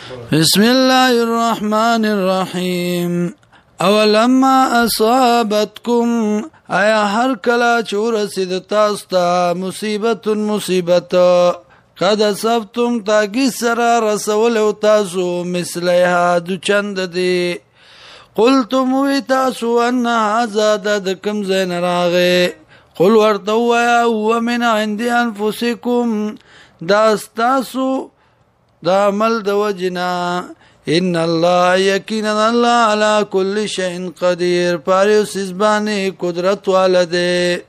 بسم الله الرحمن الرحيم اولما اصابتكم ایا هر کلا چورسید تاستا مصیبت قد اصبتم تاگی سرا رسول او تاسو مثلها دو چند دی قلتم وی تاسو ان هذا دکم زین راغه قل ورتو یا هو من عند انفسکم داستاسو دا عمل د وجنا ان الله یقینا الله على كل شيء قدير پاره سزبانه قدرت والده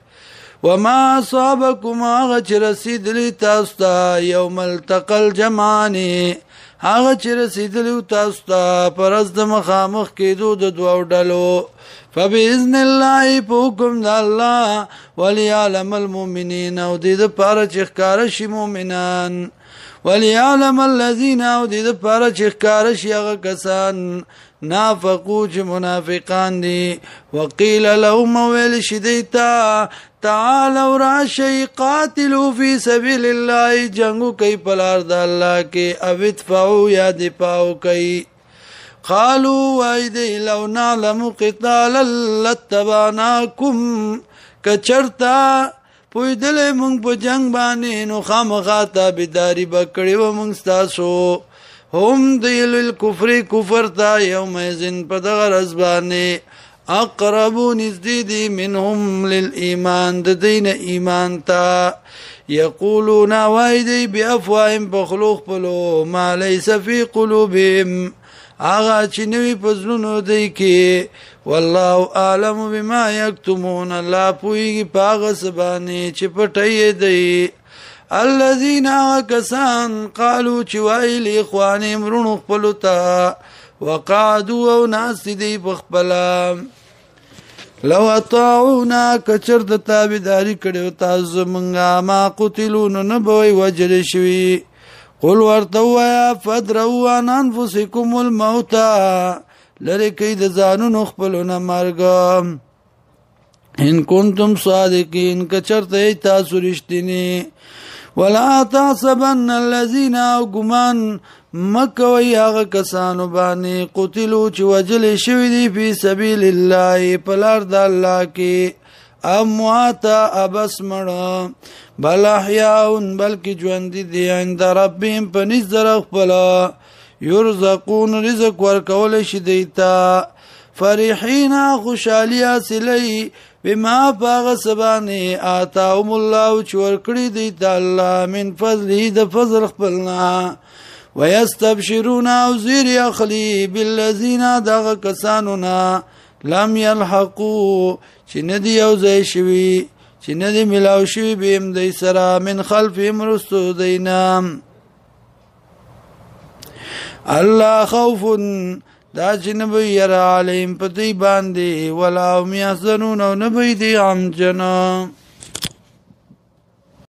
وما اصابكم هغه چې رسیدلی تاسو ته یوم التقل جمعانی هغه چې رسیدلی تاسو ته پرز د مخامخ کېدو د دوو ډلو فباذن الله حکم د الله وليعلم المؤمنين او د پاره چې ښکار شي مؤمنان وليعلم الذين او د پاره چې ښکار شي هغه کسان نافقو چې منافقان دي وقيل لهم ويل شديتا تعالوا راشي قاتلوا في سبيل الله جنگو کوي پلار د الله کې او ادفعوا یا دفاع کوي قالوا وايدي لو نعلم قتالا لاتبعناكم کچرتا پویدل مونږ په جنگ باندې نو خامخا تابعداري بکړي و مونږ تاسو هم دیل الكفر کفر تا یوم ازن په دغه ورځ باندې اقربو نزدیدی منهم للایمان د دین ایمان تا یقولون وایدی بافواهم بخلوق پلو ما لیس فی قلوبهم آغا چې نوی پزلونو دی کې والله اعلم بما یکتمون الله پویږي پاغه سبانی چې پټی دی الذين كسان قالوا چوایل اخوانهم رونو خپلتا وقعدوا او ناس دی بخپلا لو اطاعونا کچر د تابعداري کړو تاسو مونږه ما قتلون نه بوي وجل شوي قل ورتوا يا فدروا عن انفسكم الموت لری کې د ځانونو خپلونه مرګ ان کنتم صادقین کچرته تاسو رښتینی ولا تعصبن الذين غمان مکوي هغه کسانو باندې قتلوا چې وجل شوی دي په سبيل الله پلار د الله کې اموات ابسمړ بل احیاء بلکې ژوند دي عند ربهم پنځ در خپل يرزقون رزق ورکول شي دیتا فرحين خوشالي حاصلې بما باغ سبانه آتاهم الله چور کړی دی د الله من فضله د فضل خپلنا ويستبشرون اوزير اخلي بالذين دغ کسانونا لم يلحقوا چې ندي او زي شوي چې ندي ملاو شوي بهم د سرا من خلفهم رستو دینام الله خوف دا چې نبی یرا علیم پتی باندې ولا هم یحزنون او نبی دی غمجن